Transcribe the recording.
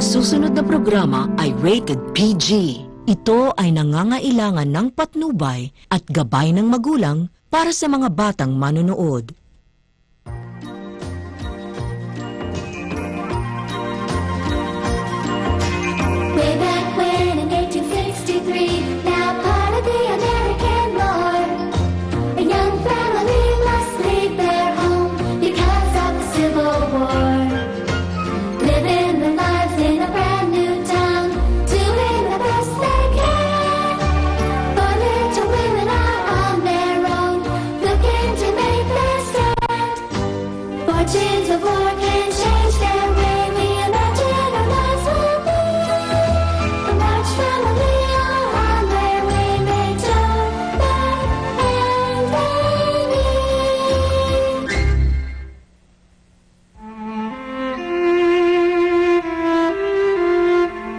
susunod na programa ay rated PG. Ito ay nangangailangan ng patnubay at gabay ng magulang para sa mga batang manonood.